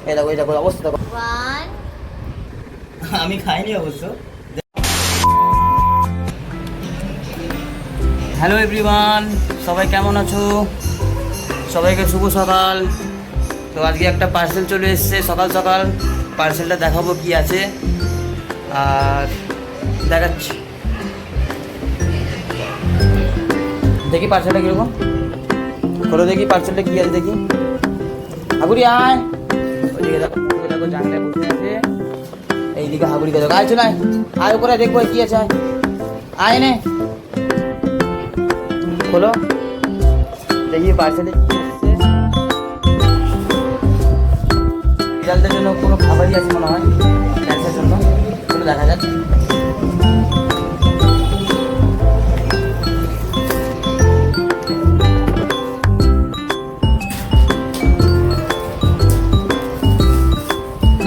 এই দেখো এই দেখো অবস্থা দেখো। আমি খাইনি অবশ্য। হ্যালো এভরিওয়ান, সবাই কেমন আছো? সবাইকে শুভ সকাল। তো আজকে একটা পার্সেল চলে এসেছে সকাল সকাল। পার্সেলটা দেখাবো কি আছে আর দেখাচ্ছি। দেখি পার্সেলটা কীরকম, খোলো দেখি পার্সেলটা কী আছে দেখি। হাগুড়ি আয়, ওইদিকে দেখো, ওইদিকে দেখো জানলায় বসে আছে। এইদিকে হাগুড়িকে দেখো, আয় চলে আয়, আয় উপরে দেখবো কী আছে। আয় আয় নে, খোলো দেখি পার্সেলে কী এসছে। বিড়ালদের জন্য কোনো খাবারই আছে মনে হয় ক্যান্সার জন্য, চলো দেখা যাক।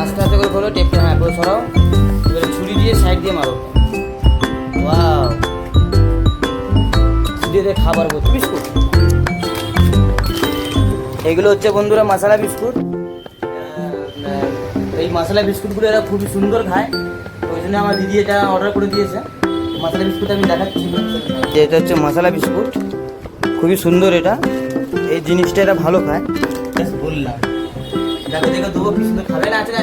আস্তে আস্তে করে খোলো, টেপটা হ্যাঁ করে সরাও, এবারে ছুরি দিয়ে সাইড দিয়ে মারো। ওয়াও, দিয়ে খাবার বলছে বিস্কুট। এগুলো হচ্ছে বন্ধুরা মশলা বিস্কুট। এই মশলা বিস্কুটগুলো এরা খুবই সুন্দর খায়, ওই জন্য আমার দিদি এটা অর্ডার করে দিয়েছে। মশলা বিস্কুট আমি দেখাচ্ছি, এটা হচ্ছে মশলা বিস্কুট, খুবই সুন্দর এটা। এই জিনিসটা এরা ভালো খায়, বললাম দেখো দেখো দেবো কি সুন্দর খাবে না। আছে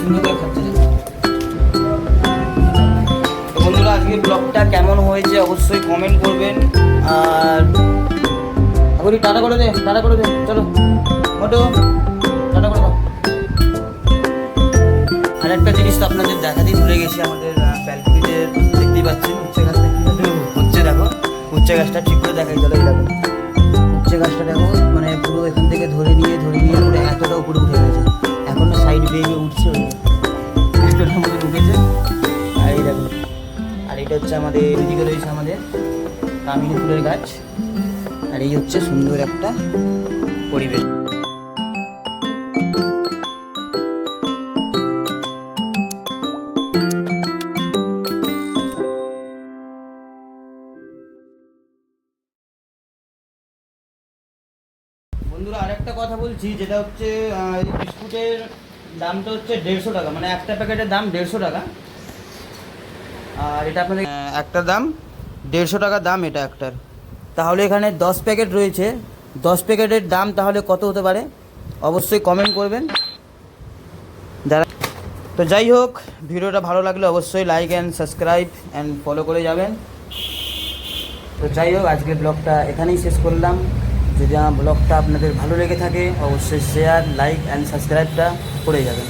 সুন্দর করে খাচ্ছে। তো বন্ধুরা আজকে ব্লগটা কেমন হয়েছে অবশ্যই কমেন্ট করবেন। আর আগুরি টাটা করে দে, টাটা করে দে, চলো মোটো টাটা করে দাও। আর একটা জিনিস তো আপনাদের দেখাতেই ভুলে গেছি, আমাদের ব্যালকনিতে দেখতেই পাচ্ছেন উচ্ছে গাছটা হচ্ছে। দেখো উচ্ছে গাছটা ঠিক করে দেখাই, চলো এই দেখো উচ্ছে গাছটা দেখো, মানে পুরো এখান থেকে ধরে নিয়ে পুরো এতটা উপরে উঠে গেছে। এখনো সাইড বেয়ে উঠছে, ওই এতটার মধ্যে ঢুকেছে। আর এই দেখো, আর এটা হচ্ছে আমাদের এদিকে রয়েছে আমাদের কামিনী ফুলের গাছ। আর এই হচ্ছে সুন্দর একটা পরিবেশ। বন্ধুরা আরেকটা কথা বলছি, যেটা হচ্ছে এই বিস্কুটের দামটা হচ্ছে 150 টাকা, মানে একটা প্যাকেটের দাম 150 টাকা। আর এটা আপনাদের একটা দাম 150 টাকা দাম এটা একটার। তাহলে এখানে 10 প্যাকেট রয়েছে, 10 প্যাকেটের দাম তাহলে কত হতে পারে অবশ্যই কমেন্ট করবেন যারা। তো যাই হোক, ভিডিওটা ভালো লাগলে অবশ্যই like and subscribe and follow করে যাবেন। তো যাই হোক, আজকের ব্লগটা এখানেই শেষ করলাম। যদি আমার ব্লগটা আপনাদের ভালো লেগে থাকে অবশ্যই শেয়ার, লাইক অ্যান্ড সাবস্ক্রাইবটা করে যাবেন।